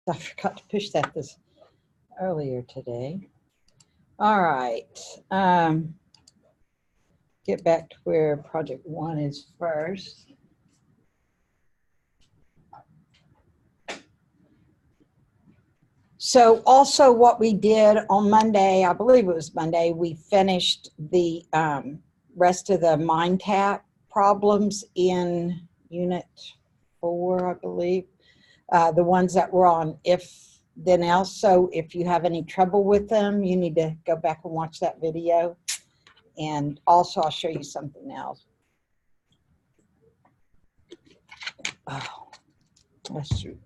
I forgot to push that this earlier today. All right. Get back to where project 1 is first. So also what we did on Monday, I believe it was Monday, we finished the rest of the MindTap problems in Unit 4, I believe. The ones that were on If Then Else. So if you have any trouble with them, you need to go back and watch that video. And also I'll show you something else. Oh, that's true.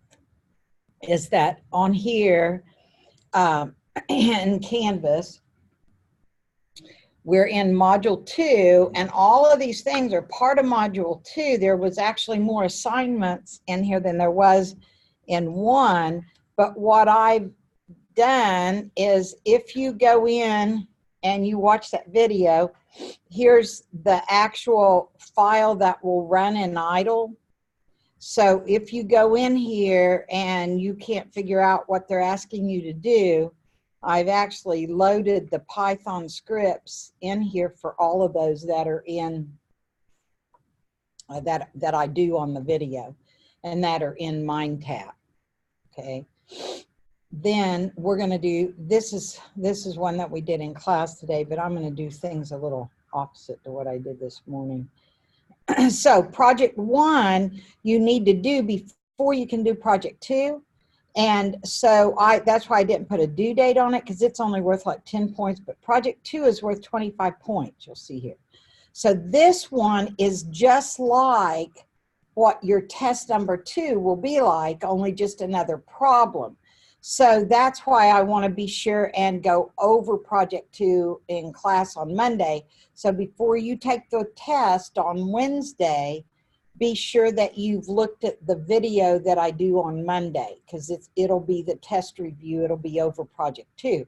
Is that on here in Canvas, we're in module 2, and all of these things are part of module 2. There was actually more assignments in here than there was in 1, but what I've done is if you go in and you watch that video, here's the actual file that will run in idle. So if you go in here and you can't figure out what they're asking you to do, I've actually loaded the Python scripts in here for all of those that are in, that I do on the video and that are in MindTap, okay? Then we're gonna do, this is one that we did in class today, but I'm gonna do things a little opposite to what I did this morning. So project 1, you need to do before you can do project 2. And so that's why I didn't put a due date on it, because it's only worth like 10 points, but project 2 is worth 25 points, you'll see here. So this one is just like what your test number 2 will be like, only just another problem. So that's why I want to be sure and go over project 2 in class on Monday. So before you take the test on Wednesday, be sure that you've looked at the video that I do on Monday, because it'll be the test review. It'll be over project 2.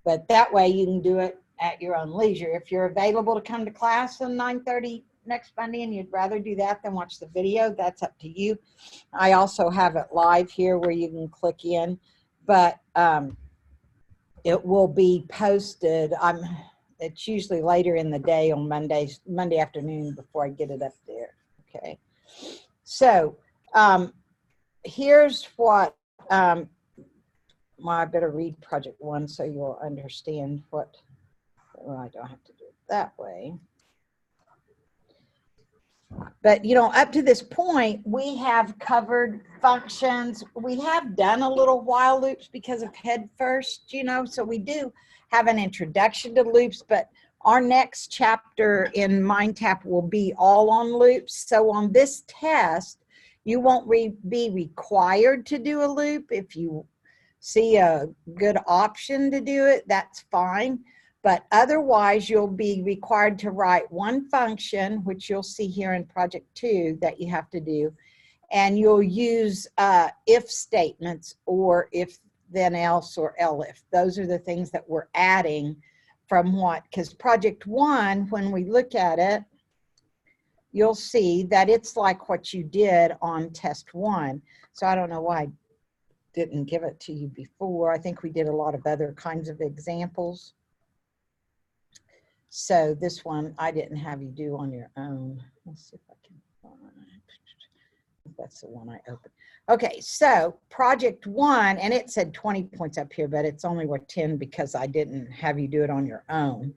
But that way you can do it at your own leisure. If you're available to come to class on 9:30 next Monday and you'd rather do that than watch the video, that's up to you. I also have it live here where you can click in, but it will be posted. It's usually later in the day on Monday afternoon before I get it up there, okay? So here's what, well, I better read project 1 so you'll understand what, well, I don't have to do it that way. But, you know, up to this point, we have covered functions. We have done a little while loops because of head first, you know, so we do have an introduction to loops, but our next chapter in MindTap will be all on loops. So on this test, you won't be required to do a loop. If you see a good option to do it, that's fine. But otherwise, you'll be required to write one function, which you'll see here in project 2 that you have to do. And you'll use if statements or if then else or elif. Those are the things that we're adding from what, because project 1, when we look at it, you'll see that it's like what you did on test 1. So I don't know why I didn't give it to you before. I think we did a lot of other kinds of examples. So this one I didn't have you do on your own. Let's see if I can find, that's the one I opened. Okay, so project 1, and it said 20 points up here, but it's only worth 10 because I didn't have you do it on your own.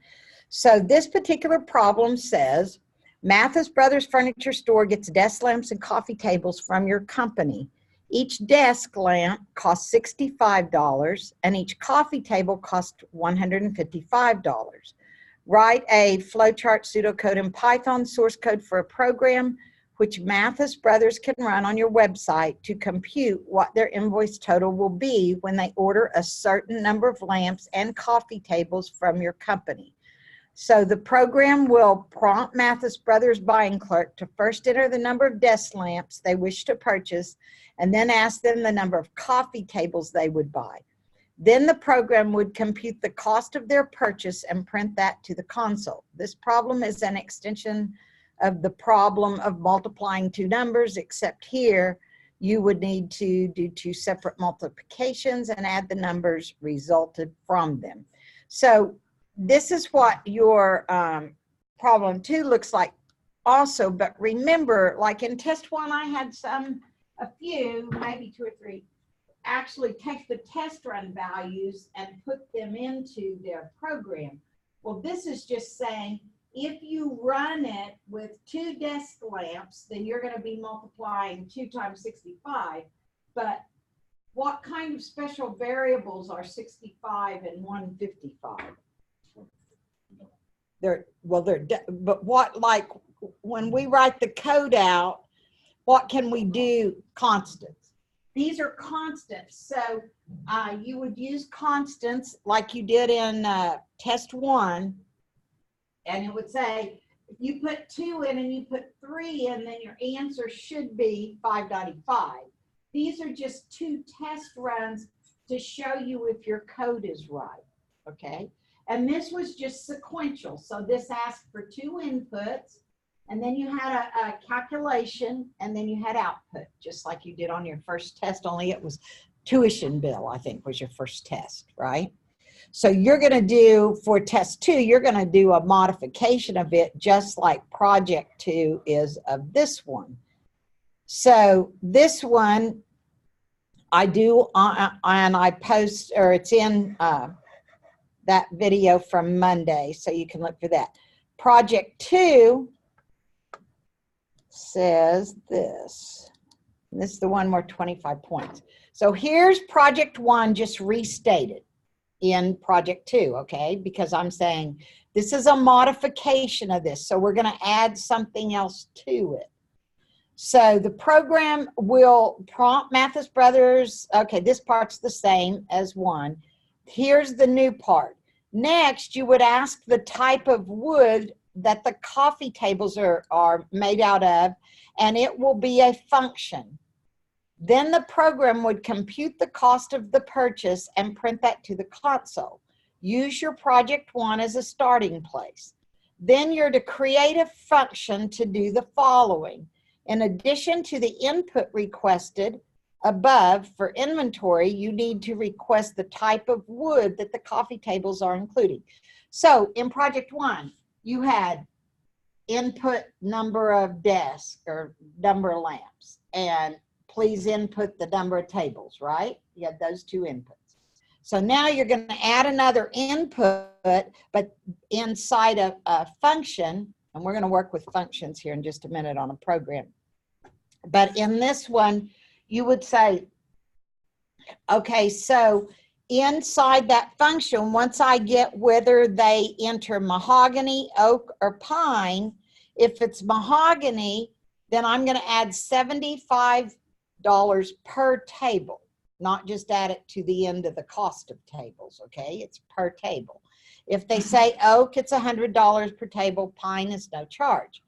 So this particular problem says, Mathis Brothers Furniture Store gets desk lamps and coffee tables from your company. Each desk lamp costs $65 and each coffee table costs $155. Write a flowchart pseudocode in Python source code for a program which Mathis Brothers can run on your website to compute what their invoice total will be when they order a certain number of lamps and coffee tables from your company. So the program will prompt Mathis Brothers buying clerk to first enter the number of desk lamps they wish to purchase and then ask them the number of coffee tables they would buy. Then the program would compute the cost of their purchase and print that to the console. This problem is an extension of the problem of multiplying two numbers, except here you would need to do 2 separate multiplications and add the numbers resulted from them. So this is what your problem 2 looks like also, but remember, like in test 1, I had a few, maybe 2 or 3, actually take the test run values and put them into their program. Well, this is just saying, if you run it with 2 desk lamps, then you're going to be multiplying 2 times 65. But what kind of special variables are 65 and 155? But what, like when we write the code out, what can we do? Constants. These are constants. So you would use constants like you did in test 1. And it would say, if you put 2 in and you put 3 in, then your answer should be 595. These are just 2 test runs to show you if your code is right, okay? And this was just sequential. So this asked for 2 inputs, and then you had a calculation, and then you had output, just like you did on your first test, only it was tuition bill, I think, was your first test, right? So you're going to do, for test 2, you're going to do a modification of it just like project 2 is of this one. So this one I do, and I post, or it's in that video from Monday, so you can look for that. Project 2 says this. And this is the one more 25 points. So here's project 1 just restated in project 2, okay? Because I'm saying this is a modification of this. So we're going to add something else to it. So the program will prompt Mathis Brothers. Okay, this part's the same as 1. Here's the new part. Next, you would ask the type of wood that the coffee tables are made out of, and it will be a function. Then the program would compute the cost of the purchase and print that to the console. Use your project 1 as a starting place. Then you're to create a function to do the following. In addition to the input requested above for inventory, you need to request the type of wood that the coffee tables are including. So in project 1, you had input number of desks or number of lamps, and please input the number of tables, right? You had those 2 inputs. So now you're going to add another input, but inside a function, and we're going to work with functions here in just a minute on a program. But in this one, you would say, okay, so inside that function, once I get whether they enter mahogany, oak, or pine, if it's mahogany, then I'm going to add $75 per table, not just add it to the end of the cost of tables, okay? It's per table. If they say oak, it's $100 per table, pine is no charge.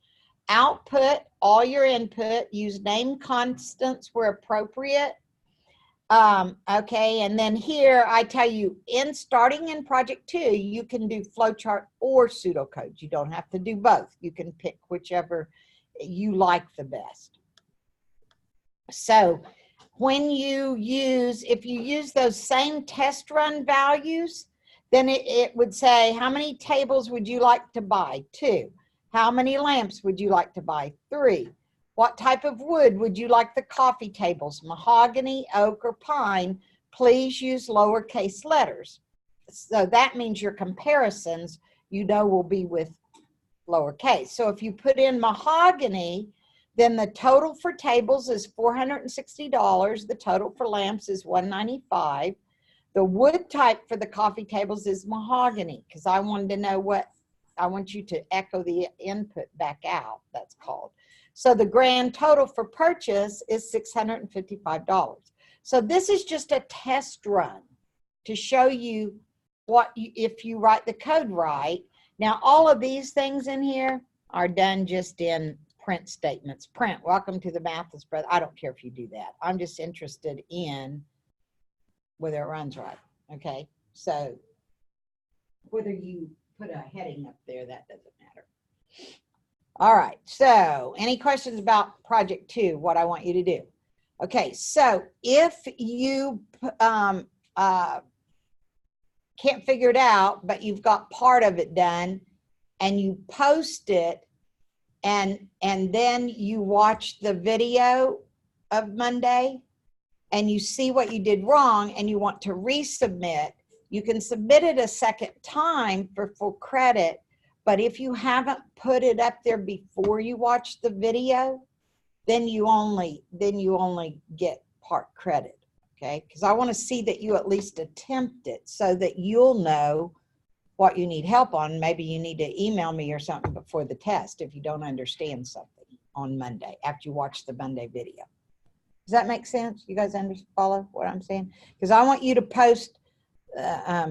Output, all your input, use name constants where appropriate. Okay, and then here I tell you, starting in project 2, you can do flowchart or pseudocodes. You don't have to do both. You can pick whichever you like the best. So when you use, if you use those same test run values, then it would say, how many tables would you like to buy? 2. How many lamps would you like to buy? 3. What type of wood would you like the coffee tables? Mahogany, oak, or pine? Please use lowercase letters. So that means your comparisons, you know, will be with lowercase. So if you put in mahogany, then the total for tables is $460. The total for lamps is $195. The wood type for the coffee tables is mahogany, because I wanted to know what, I want you to echo the input back out, that's called. So the grand total for purchase is $655. So this is just a test run to show you what if you write the code right. Now all of these things in here are done just in print statements. Print, welcome to the Mathis Brother. I don't care if you do that. I'm just interested in whether it runs right. Okay, so whether you put a heading up there, that doesn't matter. All right, so any questions about project 2, what I want you to do? Okay, so if you can't figure it out, but you've got part of it done, and you post it, and then you watch the video of Monday, and you see what you did wrong, and you want to resubmit, you can submit it a second time for full credit. But if you haven't put it up there before you watch the video, then you only get part credit. Okay, because I want to see that you at least attempt it so that you'll know what you need help on. Maybe you need to email me or something before the test if you don't understand something on Monday after you watch the Monday video. Does that make sense? You guys follow what I'm saying? Because I want you to post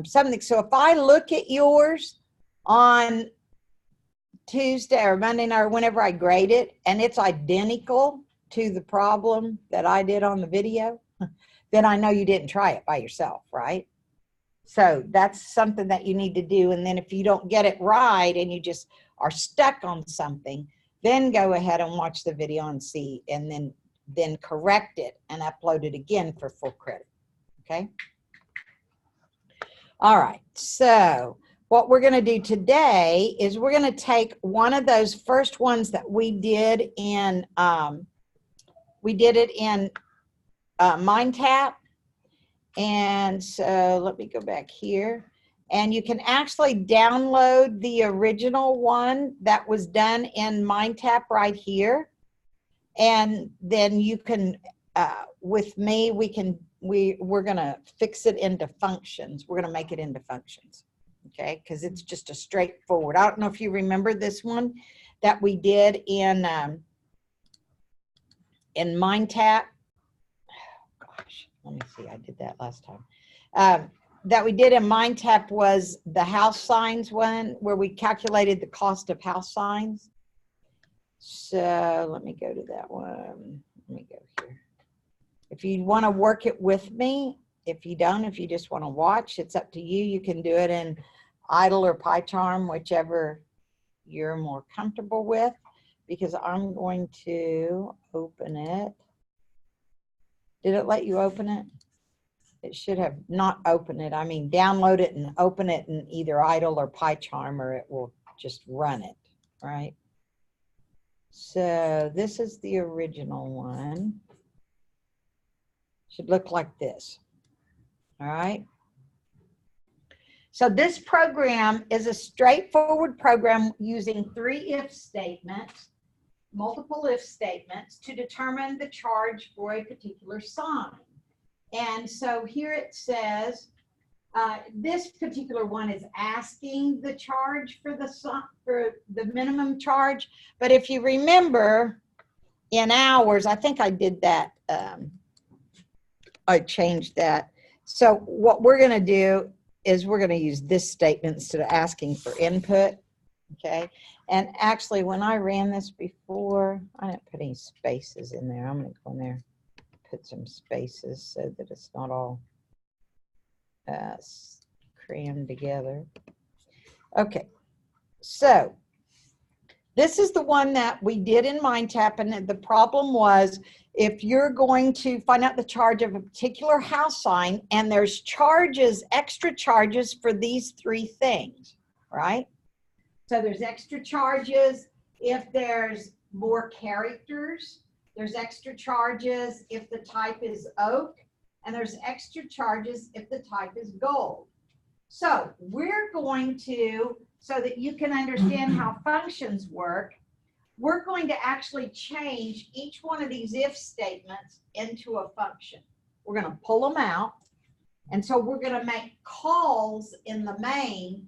something. So if I look at yours on Tuesday or Monday night or whenever I grade it, and it's identical to the problem that I did on the video, then I know you didn't try it by yourself, right? So that's something that you need to do. And then if you don't get it right and you just are stuck on something, then go ahead and watch the video and see, and then correct it and upload it again for full credit. Okay? All right. So what we're going to do today is we're going to take one of those first ones that we did in MindTap. And so let me go back here. And you can actually download the original one that was done in MindTap right here. And then you can, with me, we're going to fix it into functions. We're going to make it into functions. Okay, because it's just a straightforward. I don't know if you remember this one that we did in MindTap. Oh, gosh, let me see. I did that last time. That we did in MindTap was the HouseSigns one, where we calculated the cost of HouseSigns. So let me go to that one. Let me go here. If you want to work it with me, if you don't, if you just want to watch, it's up to you. You can do it in Idle or PyCharm, whichever you're more comfortable with, because I'm going to open it. Did it let you open it? It should have not opened it. I mean, download it and open it in either Idle or PyCharm, or it will just run it, right? So this is the original one. Should look like this. All right. So this program is a straightforward program using 3 if statements, multiple if statements, to determine the charge for a particular sign. And so here it says, this particular one is asking the charge for the minimum charge. But if you remember in hours, I think I did that. I changed that. So what we're going to do is we're going to use this statement instead of asking for input. Okay. And actually, when I ran this before, I didn't put any spaces in there. I'm going to go in there, put some spaces so that it's not all crammed together. Okay. So this is the one that we did in MindTap, and the problem was if you're going to find out the charge of a particular house sign, and there's charges, extra charges for these 3 things, right? So there's extra charges if there's more characters, there's extra charges if the type is oak, and there's extra charges if the type is gold. So we're going to, so that you can understand how functions work, we're going to actually change each one of these if statements into a function. We're going to pull them out. And so we're going to make calls in the main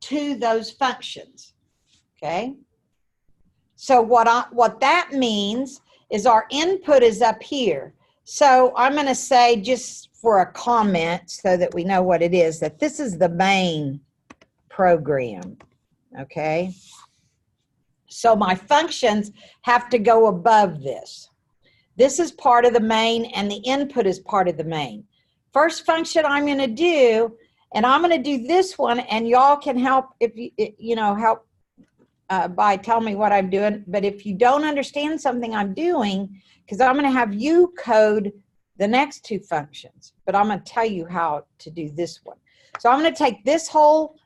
to those functions. Okay. So what that means is our input is up here. So I'm going to say, just for a comment so that we know what it is, that this is the main program. Okay. So my functions have to go above this. This is part of the main, and the input is part of the main. First function I'm going to do, and I'm going to do this one, and y'all can help if you know, help by telling me what I'm doing. But if you don't understand something I'm doing, because I'm going to have you code the next two functions, but I'm going to tell you how to do this one. So I'm going to take this whole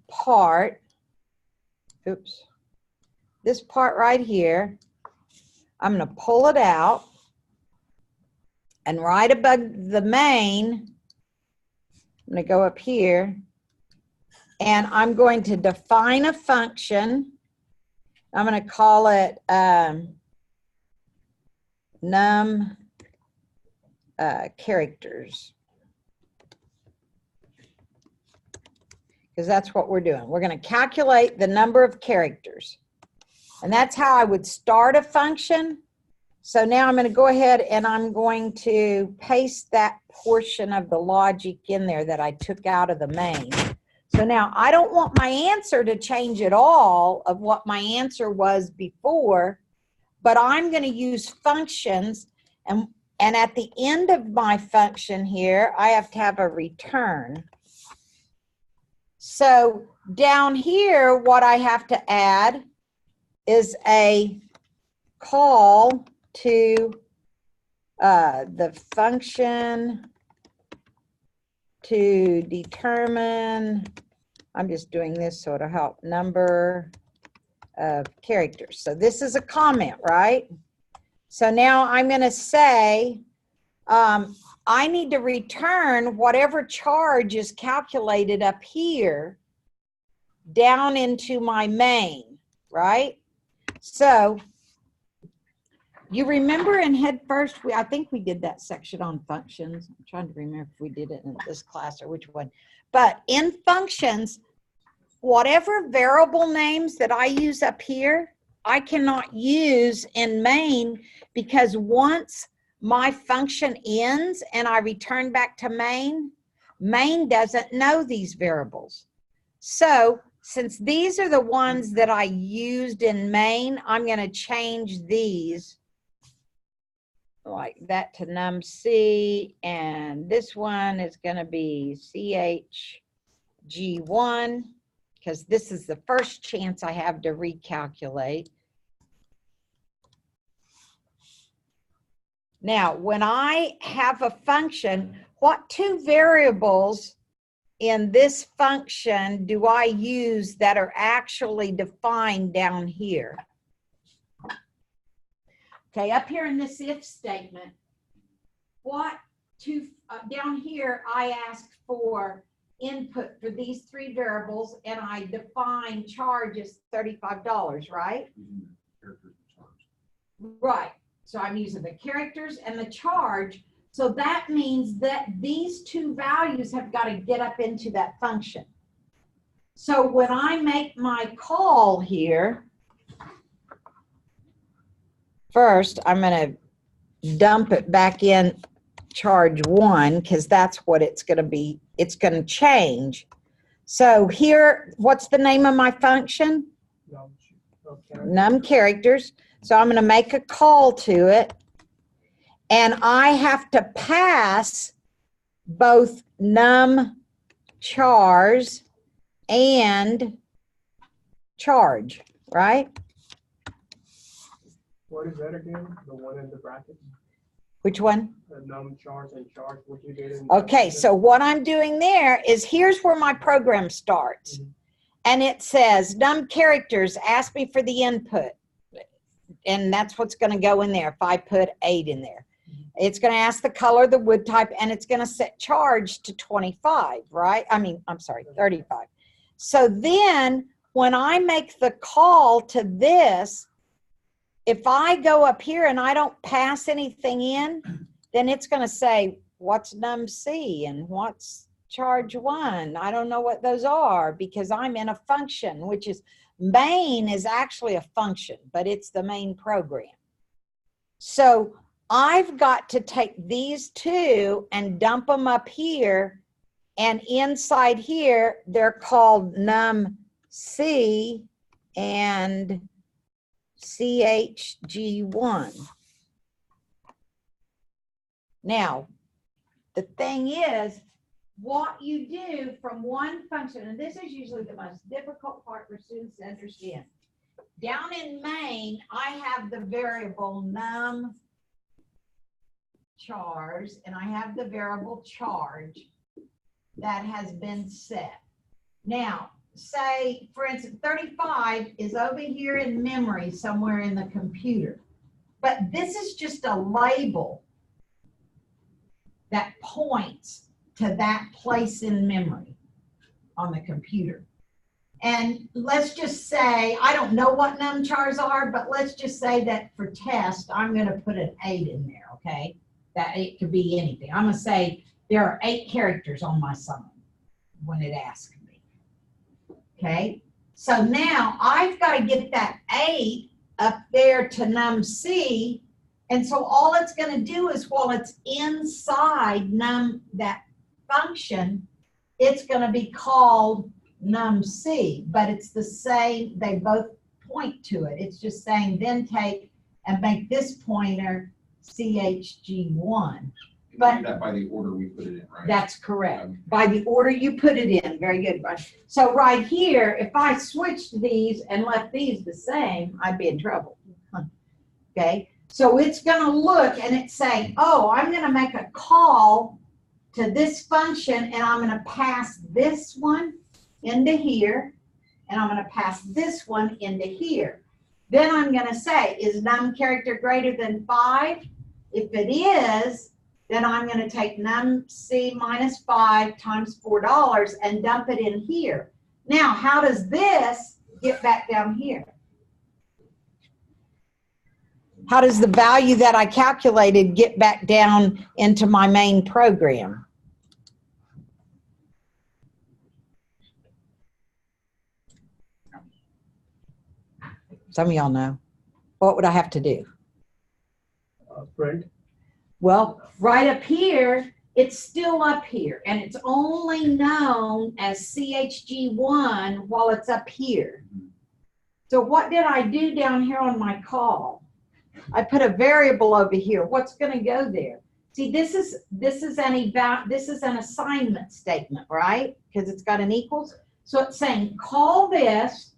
part, oops, this part right here, I'm going to pull it out, and right above the main, I'm going to go up here, and I'm going to define a function. I'm going to call it num characters, because that's what we're doing. We're going to calculate the number of characters, and that's how I would start a function. So now I'm going to go ahead and I'm going to paste that portion of the logic in there that I took out of the main. So now I don't want my answer to change at all of what my answer was before, but I'm going to use functions, and at the end of my function here, I have to have a return. So down here, what I have to add is a call to the function to determine, I'm just doing this so it'll help, number of characters. So this is a comment, right? So now I'm going to say I need to return whatever charge is calculated up here down into my main, right? So you remember in Head First, I think we did that section on functions. I'm trying to remember if we did it in this class or which one. But in functions, whatever variable names that I use up here, I cannot use in main, because once my function ends and I return back to main, main doesn't know these variables. So since these are the ones that I used in main, I'm going to change these like that to num-c, and this one is going to be chg1, because this is the first chance I have to recalculate. Now, when I have a function, what two variables in this function do I use that are actually defined down here? Okay, up here in this if statement, what two, down here I ask for input for these three variables, and I define charge as $35, right? Right. So I'm using the characters and the charge. So that means that these two values have got to get up into that function. So when I make my call here, first I'm going to dump it back in charge 1, because that's what it's going to be. It's going to change. So here, what's the name of my function? Num characters. So I'm going to make a call to it, and I have to pass both num chars and charge, right? What is that again? The one in the bracket? Which one? The num chars and charge, what you did in okay, so what I'm doing there is, here's where my program starts. And it says num characters, ask me for the input. And that's what's going to go in there if I put 8 in there. It's going to ask the color, the wood type, and it's going to set charge to 25, right? I'm sorry, 35. So then when I make the call to this, if I go up here and I don't pass anything in, then it's going to say, what's num-c and what's charge 1? I don't know what those are, because I'm in a function, which is, main is actually a function, but it's the main program. So I've got to take these two and dump them up here, and inside here, they're called num-c and chg1. Now, the thing is, what you do from one function, and this is usually the most difficult part for students to understand. Down in main, I have the variable num chars, and I have the variable charge that has been set. Now, say, for instance, 35 is over here in memory somewhere in the computer. But this is just a label that points to that place in memory on the computer. And let's just say, I don't know what num chars are, but let's just say that for test, I'm going to put an 8 in there, okay? That it could be anything. I'm going to say there are 8 characters on my sign when it asks me. Okay? So now I've got to get that 8 up there to num C. And so all it's going to do is while it's inside that function, it's going to be called num C, but it's the same, they both point to it. It's just saying then take and make this pointer CHG1. But do that by the order we put it in, right? That's correct. By the order you put it in. Very good, Brian. So right here, if I switched these and left these the same, I'd be in trouble. Okay? So it's going to look and it's saying, oh, I'm going to make a call to this function and I'm going to pass this one into here and I'm going to pass this one into here. Then I'm going to say, is num character greater than 5? If it is, then I'm going to take num C minus 5 times $4 and dump it in here. Now, how does this get back down here? How does the value that I calculated get back down into my main program? Some of y'all know. What would I have to do? Print. Well, right up here, it's still up here, and it's only known as CHG1 while it's up here. So what did I do down here on my call? I put a variable over here. What's going to go there? See, this is an assignment statement, right? Because it's got an equals. So it's saying call this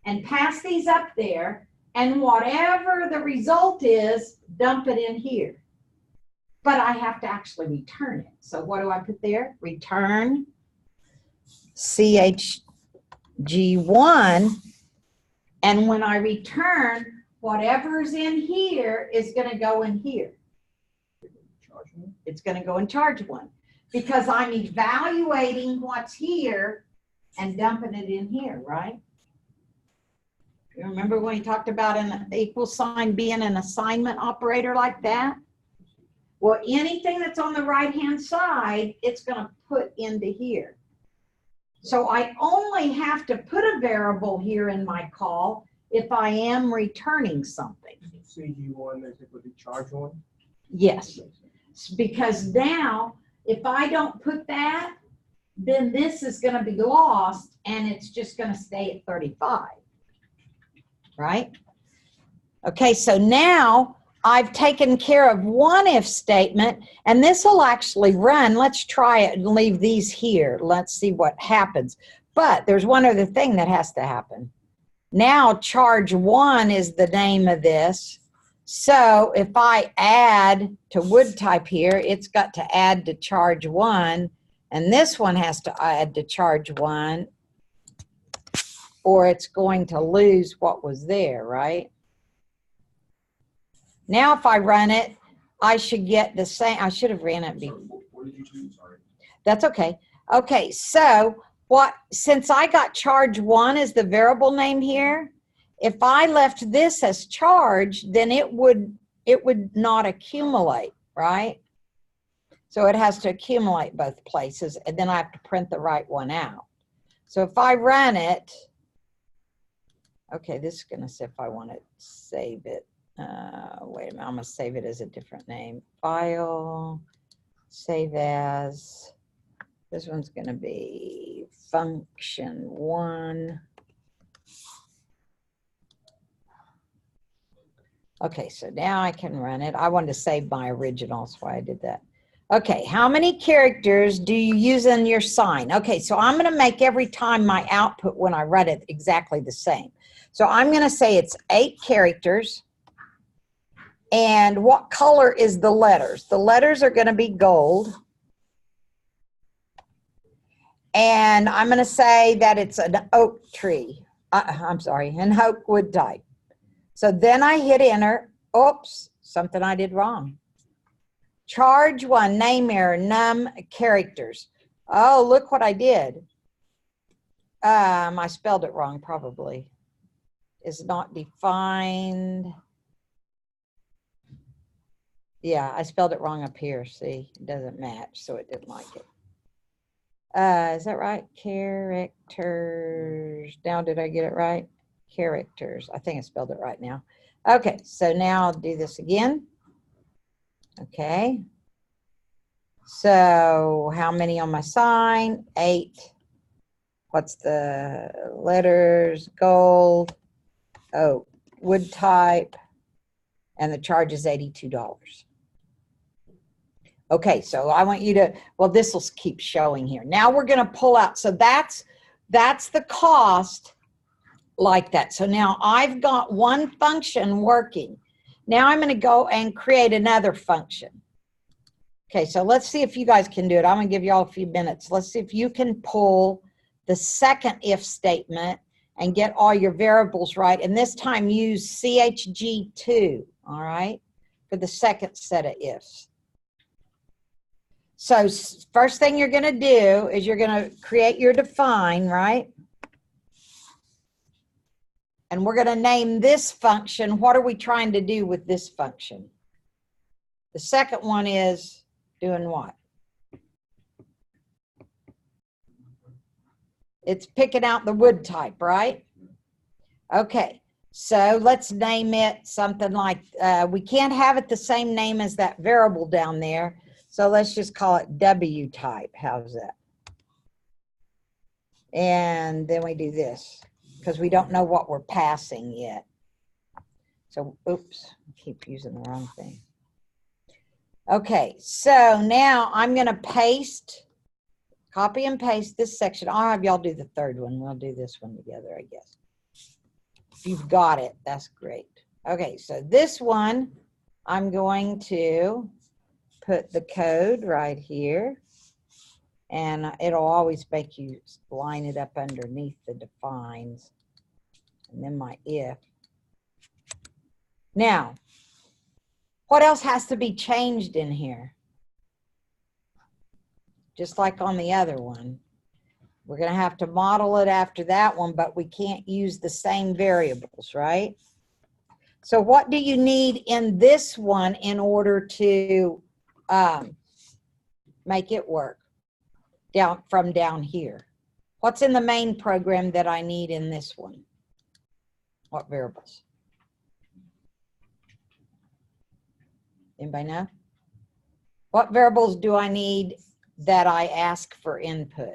and pass these up there, and whatever the result is, dump it in here. But I have to actually return it. So what do I put there? Return CHG1. And when I return, whatever's in here is going to go in here. It's going to go in charge 1. Because I'm evaluating what's here and dumping it in here, right? You remember when we talked about an equal sign being an assignment operator like that? Well, anything that's on the right-hand side, it's going to put into here. So I only have to put a variable here in my call if I am returning something. CG1 is equal to charge 1? Yes, because now if I don't put that, then this is going to be lost and it's just going to stay at 35. Right? Okay, so now I've taken care of one if statement, and this will actually run. Let's try it and leave these here. Let's see what happens. But there's one other thing that has to happen. Now charge 1 is the name of this. So if I add to wood type here, it's got to add to charge 1, and this one has to add to charge 1, or it's going to lose what was there, right? Now if I run it, I should get the same. I should have ran it before. What did you choose? Sorry. That's okay. Okay, so since I got charge 1 as the variable name here, if I left this as charge, then it would not accumulate, right? So it has to accumulate both places, and then I have to print the right one out. So if I run it, okay, this is going to say if I want to save it. Wait a minute, I'm going to save it as a different name. File, save as, this one's going to be function 1. Okay, so now I can run it. I wanted to save my original, that's why I did that. Okay, how many characters do you use in your sign? Okay, so I'm going to make every time my output when I run it exactly the same. So I'm going to say it's 8 characters. And what color is the letters? The letters are going to be gold. And I'm going to say that it's an oak tree. I'm sorry, an oak wood type. So then I hit enter. Oops, something I did wrong. Charge 1, name error, num characters. Oh, look what I did. I spelled it wrong probably. Is not defined. Yeah, I spelled it wrong up here. See, it doesn't match, so it didn't like it. Is that right? Characters. Now, did I get it right? Characters. I think I spelled it right now. Okay, so now I'll do this again. Okay. So how many on my sign? 8. What's the letters? Gold. Oh, wood type. And the charge is $82. Okay, so I want you to, well, this will keep showing here. Now we're going to pull out. So that's the cost like that. So now I've got one function working. Now I'm going to go and create another function. Okay, so let's see if you guys can do it. I'm going to give you all a few minutes. Let's see if you can pull the second if statement and get all your variables right. And this time use CHG2, all right, for the second set of ifs. So first thing you're going to do is you're going to create your define, right? And we're going to name this function. What are we trying to do with this function? The second one is doing what? It's picking out the wood type, right? Okay, so let's name it something like, we can't have it the same name as that variable down there. So let's just call it W type. How's that? And then we do this because we don't know what we're passing yet. So, oops, I keep using the wrong thing. Okay, so now I'm going to paste, copy and paste this section. I'll have y'all do the third one. We'll do this one together, I guess. If you've got it, that's great. Okay, so this one, I'm going to put the code right here. And it'll always make you line it up underneath the defines. And then my if. Now, what else has to be changed in here? Just like on the other one. We're going to have to model it after that one, but we can't use the same variables, right? So what do you need in this one in order to make it work? From down here. What's in the main program that I need in this one? What variables? Anybody know? What variables do I need that I ask for input?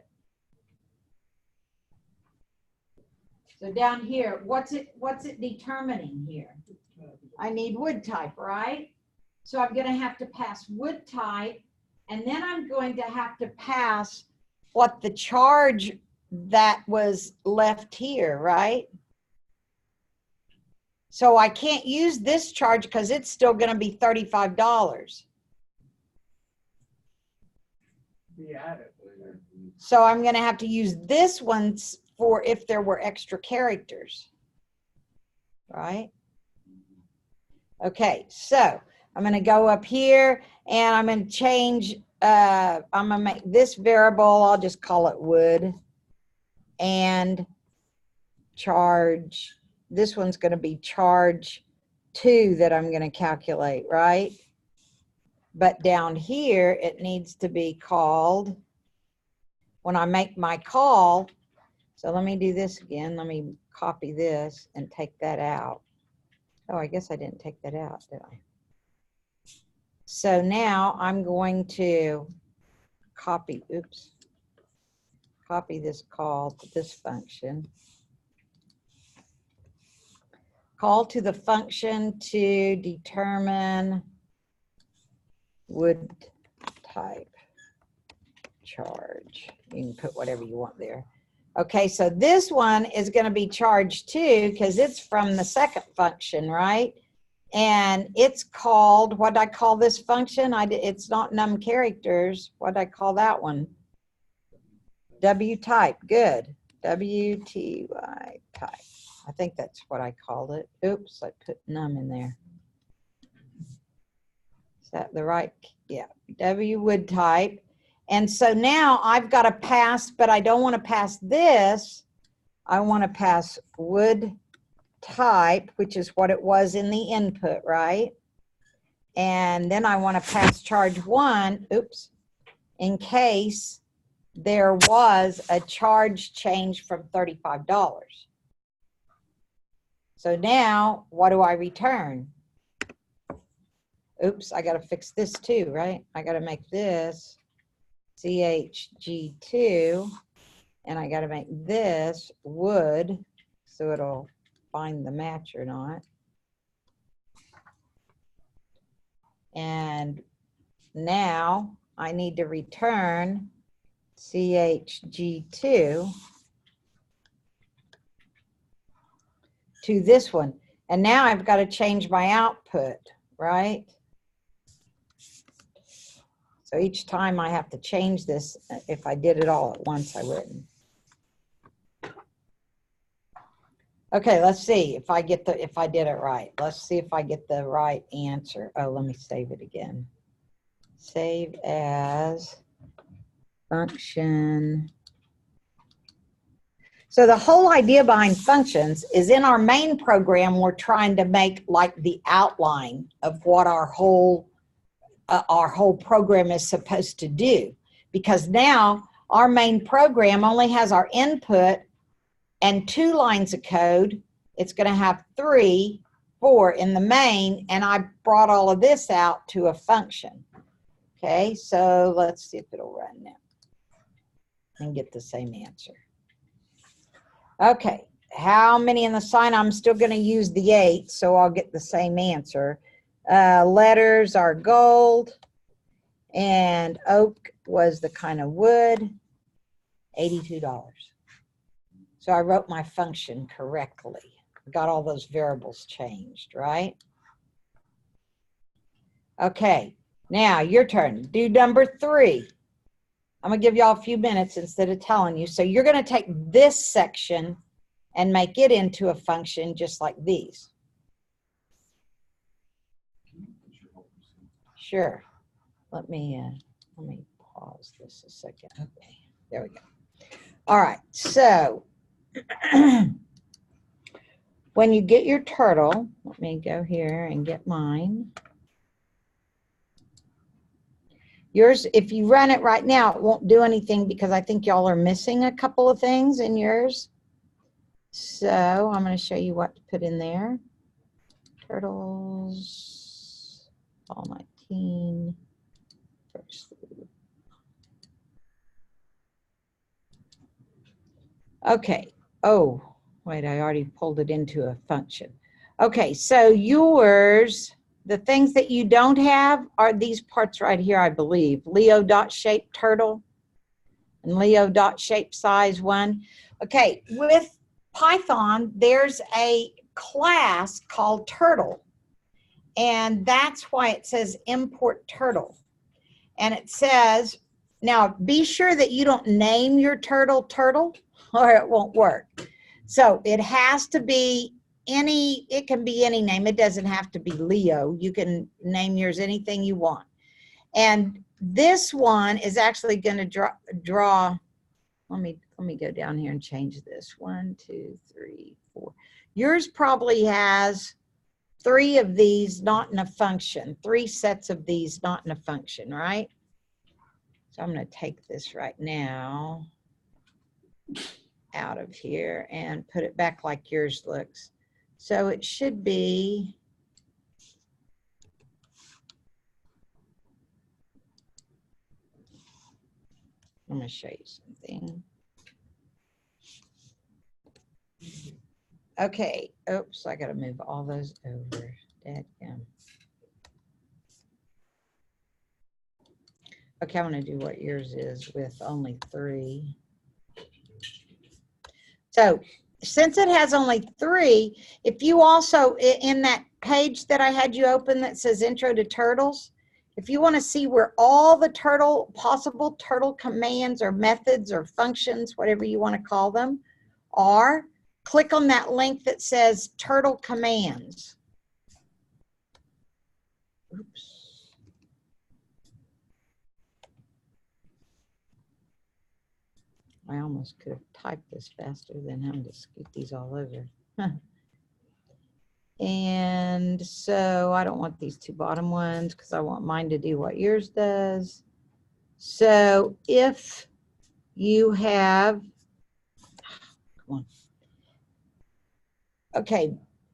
So down here, what's it determining here? I need wood type, right? So I'm going to have to pass wood type, and then I'm going to have to pass what the charge that was left here, right? So I can't use this charge because it's still going to be $35. Yeah. So I'm going to have to use this one for if there were extra characters, right? Okay, so I'm going to go up here and I'm going to change, I'm going to make this variable, I'll just call it wood, and charge, this one's going to be charge 2 that I'm going to calculate, right? But down here, it needs to be called, when I make my call, so let me do this again. Let me copy this and take that out. Oh, I guess I didn't take that out, did I? So now I'm going to copy, oops, copy this call to this function. Call to the function to determine wood type charge. You can put whatever you want there. Okay, so this one is going to be charged too because it's from the second function, right? And it's called, what did I call this function? It's not num characters. What did I call that one? W type. Good. WTY type. I think that's what I called it. Oops, I put num in there. Is that the right? Yeah. W would type. And so now I've got to pass, but I don't want to pass this. I want to pass would type, which is what it was in the input, right? And then I want to pass charge 1, oops, in case there was a charge change from $35. So now what do I return? Oops, I got to fix this too, right? I got to make this CHG2, and I got to make this would, so it'll find the match or not. And now I need to return CHG2 to this one. And now I've got to change my output, right? So each time I have to change this. If I did it all at once, I wouldn't. Okay, let's see if I get if I did it right. Let's see if I get the right answer. Oh, let me save it again. Save as function. So the whole idea behind functions is in our main program, we're trying to make like the outline of what our whole program is supposed to do. Because now our main program only has our input and 2 lines of code. It's going to have 3, 4 in the main, and I brought all of this out to a function. Okay, so let's see if it'll run now and get the same answer. Okay, how many in the sign? I'm still going to use the 8, so I'll get the same answer. Letters are gold, and oak was the kind of wood, $82. So I wrote my function correctly. Got all those variables changed, right? Okay, now your turn. Do number 3. I'm going to give y'all a few minutes instead of telling you. So you're going to take this section and make it into a function just like these. Sure. Let me pause this a second. Okay, there we go. All right, so when you get your turtle, let me go here and get mine. Yours, if you run it right now, it won't do anything because I think y'all are missing a couple of things in yours. So I'm going to show you what to put in there. Turtles, all 19. First. Okay. Oh, wait, I already pulled it into a function. Okay, so yours, the things that you don't have are these parts right here, I believe. Leo.shape turtle and Leo.shape size 1. Okay, with Python, there's a class called turtle. And that's why it says import turtle. And it says, now be sure that you don't name your turtle turtle or it won't work. So it has to be it can be any name. It doesn't have to be Leo. You can name yours anything you want. And this one is actually going to draw. Let me go down here and change this. 1, 2, 3, 4. Yours probably has 3 of these not in a function. 3 sets of these not in a function, right? So I'm going to take this right now out of here and put it back like yours looks. So it should be I'm going to show you something. Okay. Oops, I got to move all those over. Dadgum. Okay, I'm gonna do what yours is with only 3. So since it has only 3, if you also, in that page that I had you open that says Intro to Turtles, if you want to see where all the possible turtle commands or methods or functions, whatever you want to call them, are, click on that link that says Turtle Commands. Oops. I almost could have typed this faster than having to scoot these all over. And so I don't want these 2 bottom ones because I want mine to do what yours does. So if you have, come on. Okay,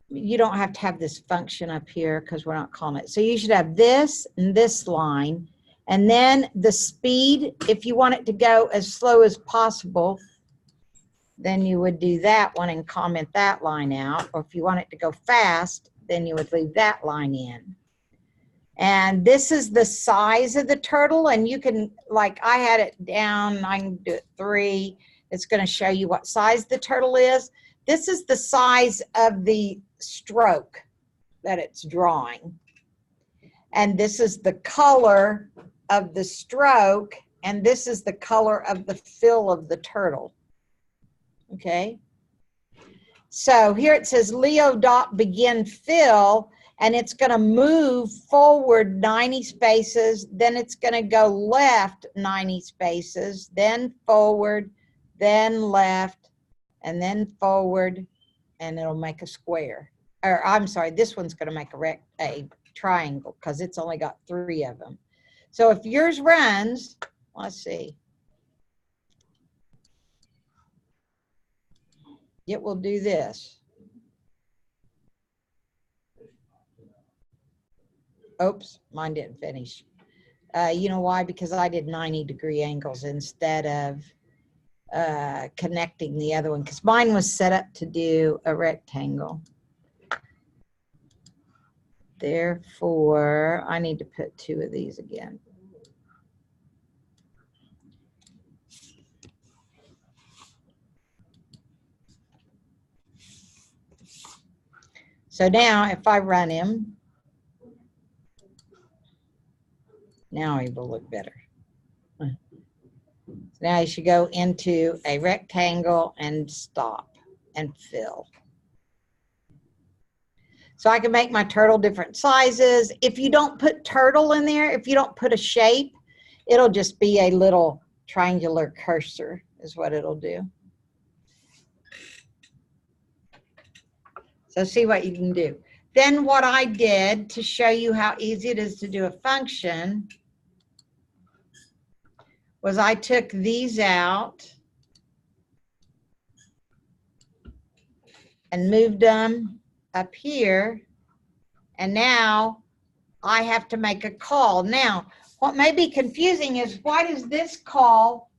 you don't have to have this function up here because we're not calling it. So you should have this and this line. And then the speed, if you want it to go as slow as possible, then you would do that one and comment that line out. Or if you want it to go fast, then you would leave that line in. And this is the size of the turtle. And you can, like I had it down, I can do it 3. It's going to show you what size the turtle is. This is the size of the stroke that it's drawing. And this is the color of the stroke. And this is the color of the fill of the turtle. Okay. So here it says Leo dot begin fill, and it's going to move forward 90 spaces. Then it's going to go left 90 spaces, then forward, then left, and then forward, and it'll make a square. Or I'm sorry, this one's going to make a triangle because it's only got 3 of them. So if yours runs, let's see. It will do this. Oops, mine didn't finish. You know why? Because I did 90-degree angles instead of connecting the other one, because mine was set up to do a rectangle. Therefore, I need to put 2 of these again. So now if I run him, now he will look better. So now you should go into a rectangle and stop and fill. So I can make my turtle different sizes. If you don't put turtle in there, if you don't put a shape, it'll just be a little triangular cursor is what it'll do. So see what you can do. Then what I did to show you how easy it is to do a function was I took these out and moved them up here. And now I have to make a call. Now, what may be confusing is why does this call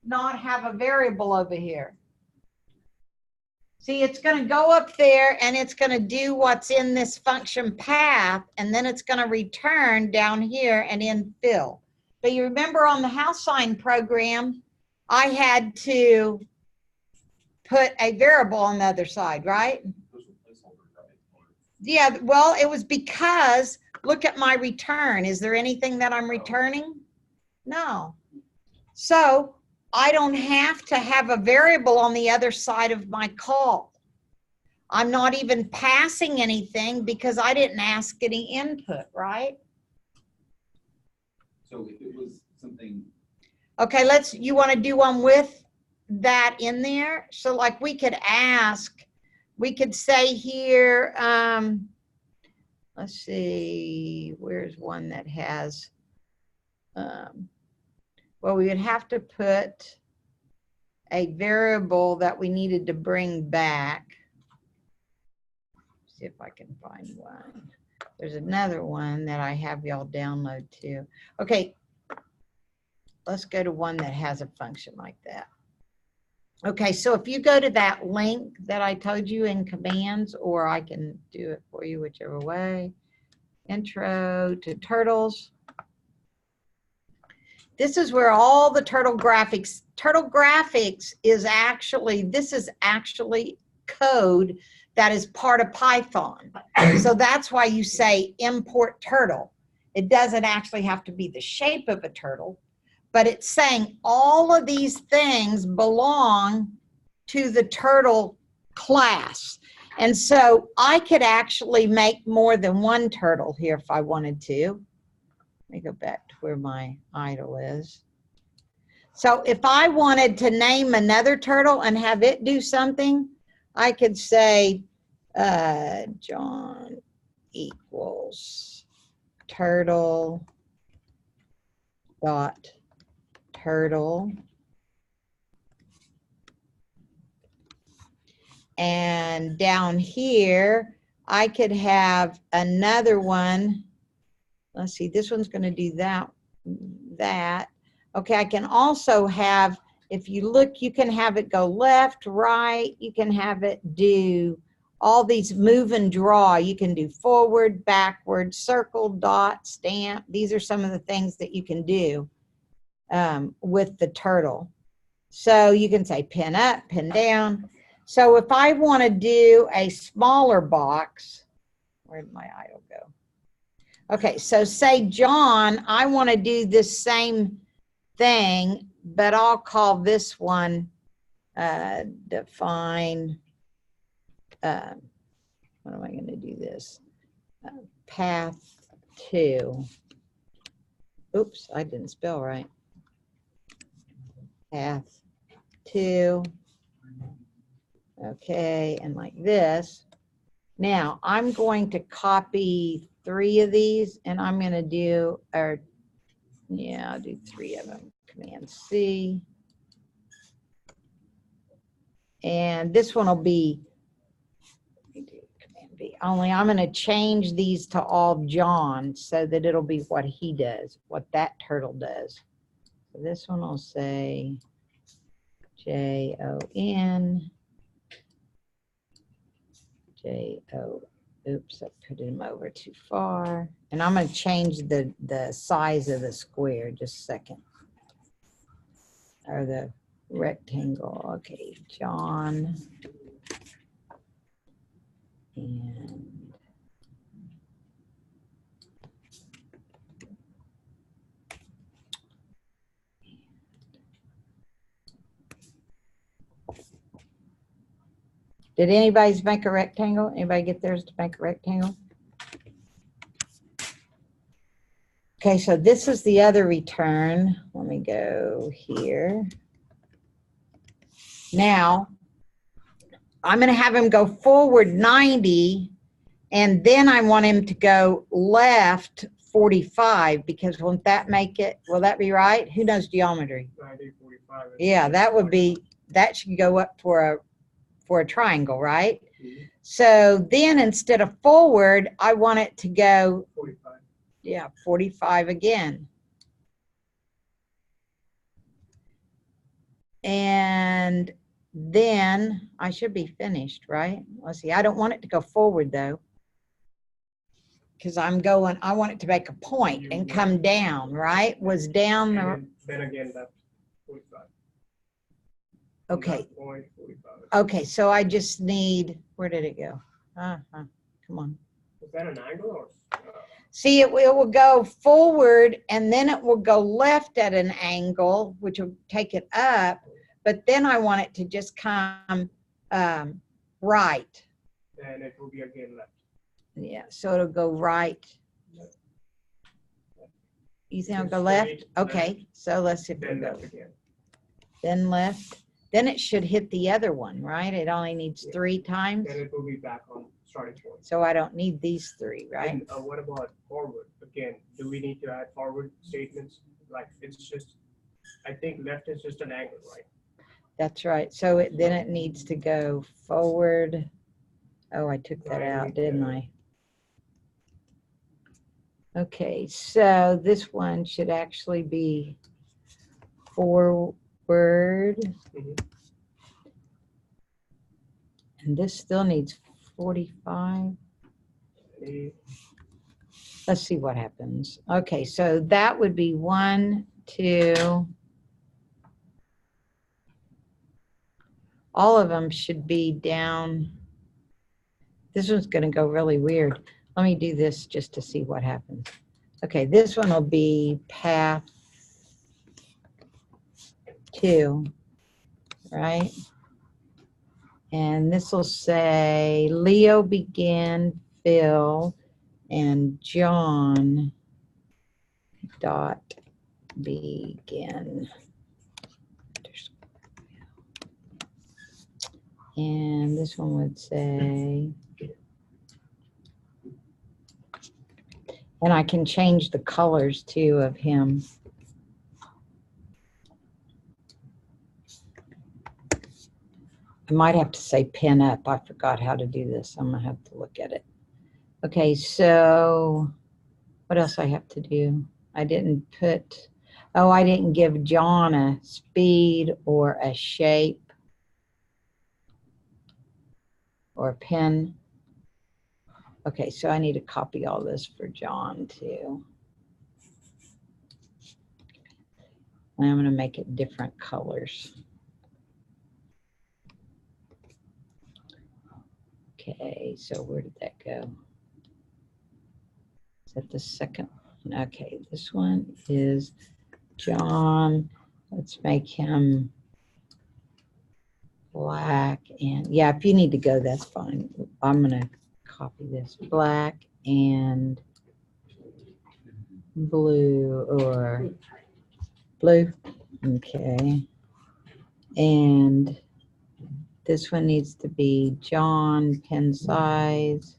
not have a variable over here? See, it's going to go up there and it's going to do what's in this function path, and then it's going to return down here and in fill. But you remember on the HouseSign program, I had to put a variable on the other side, right? Yeah, well, it was because, look at my return. Is there anything that I'm returning? No. So I don't have to have a variable on the other side of my call. I'm not even passing anything because I didn't ask any input, right? So if it was something. Okay, you want to do one with that in there? So like we could ask, we could say here, let's see, where's one that has, well, we would have to put a variable that we needed to bring back. See if I can find one. There's another one that I have y'all download too. Okay, let's go to one that has a function like that. Okay, so if you go to that link that I told you in commands, or I can do it for you whichever way, Intro to Turtles. This is where all the turtle graphics is actually, this is actually code that is part of Python. So that's why you say import turtle. It doesn't actually have to be the shape of a turtle, but it's saying all of these things belong to the turtle class. And so I could actually make more than one turtle here if I wanted to. Let me go back to where my idle is. So if I wanted to name another turtle and have it do something, I could say John equals turtle dot turtle. And down here, I could have another one. Let's see, this one's going to do that. Okay, I can also have, if you look, you can have it go left, right. You can have it do all these move and draw. You can do forward, backward, circle, dot, stamp. These are some of the things that you can do with the turtle. So you can say pin up, pin down. So if I want to do a smaller box, where did my idle go? Okay, so say John, I want to do this same thing, but I'll call this one define, what am I going to do this? Path to, oops, I didn't spell right. Path to, okay, and like this. Now I'm going to copy 3 of these and I'm going to do, or yeah, I'll do 3 of them. Command C. And this one will be, Command V. Only I'm going to change these to all John so that it'll be what he does, what that turtle does. So this one will say Jon. Oops, I put him over too far. And I'm going to change the size of the square, just a second. Or the rectangle. Okay, John. And did anybody's make a rectangle? Anybody get theirs to make a rectangle? Okay, so this is the other return. Let me go here. Now, I'm going to have him go forward 90, and then I want him to go left 45, because won't that make it, will that be right? Who knows geometry? 90, 45. Yeah, that would be, that should go up for a triangle, right? Mm-hmm. So then instead of forward, I want it to go 45. Yeah, 45 again. And then I should be finished, right? Let's see, I don't want it to go forward though, because I want it to make a point and come down, right? Was down the, then again left 45. Okay. Point 45. Okay, so I just need, where did it go? Come on. Is that an angle or? See, it will go forward and then it will go left at an angle, which will take it up, but then I want it to just come right. Then it will be again left. Yeah, so it'll go right. You think it'll go left? Okay, so let's see if it'll go. Then left. Then it should hit the other one, right? It only needs 3 times. Then it will be back on starting point. So I don't need these 3, right? And what about forward? Again, do we need to add forward statements? Like it's just, I think left is just an angle, right? That's right. So then it needs to go forward. Oh, I took that out, didn't I? Okay, so this one should actually be forward. Mm-hmm. And this still needs 45. Let's see what happens. Okay, so that would be 1, to, all of them should be down. This one's going to go really weird. Let me do this just to see what happens. Okay, this one will be path 2, right? And this will say Leo begin, Phil, and John dot begin. And this one would say, and I can change the colors too of him. I might have to say pin up. I forgot how to do this. I'm gonna have to look at it. Okay, so what else I have to do? I didn't put, oh, I didn't give John a speed or a shape or a pin. Okay, so I need to copy all this for John too. And I'm gonna make it different colors. Okay, so where did that go? Is that the second one? Okay, this one is John. Let's make him black and, yeah, if you need to go, that's fine. I'm gonna copy this, black and blue or blue. Okay. And this one needs to be John, pen size.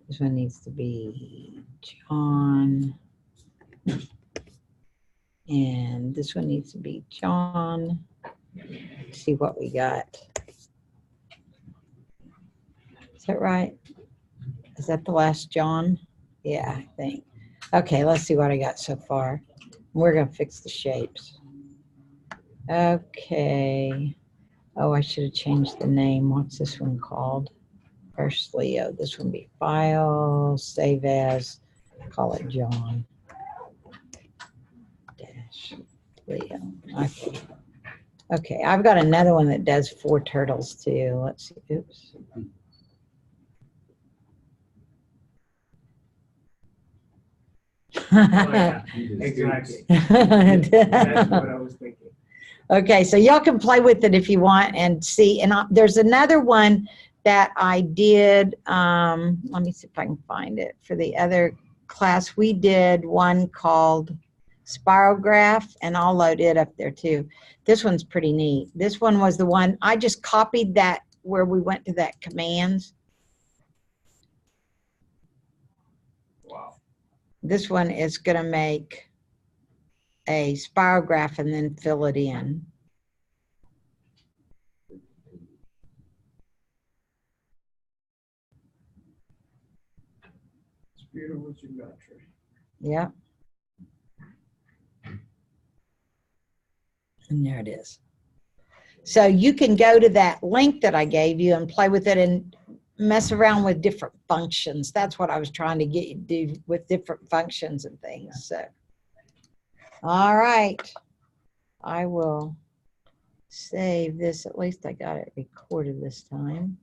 This one needs to be John. And this one needs to be John. Let's see what we got. Is that right? Is that the last John? Yeah, I think. Okay, let's see what I got so far. We're going to fix the shapes. Okay. Oh, I should have changed the name. What's this one called? First Leo. This one be file, save as, call it John. Dash Leo. Okay. Okay, I've got another one that does 4 turtles too. Let's see. Oops. Oh, yeah, exactly. That's what I was thinking. Okay, so y'all can play with it if you want and see. And there's another one that I did. Let me see if I can find it. For the other class, we did one called Spirograph, and I'll load it up there too. This one's pretty neat. This one was the one, I just copied that where we went to that commands. Wow. This one is going to make a spirograph and then fill it in. It's beautiful geometry. Yeah. And there it is. So you can go to that link that I gave you and play with it and mess around with different functions. That's what I was trying to get you to do with different functions and things. So, all right. I will save this. At least I got it recorded this time.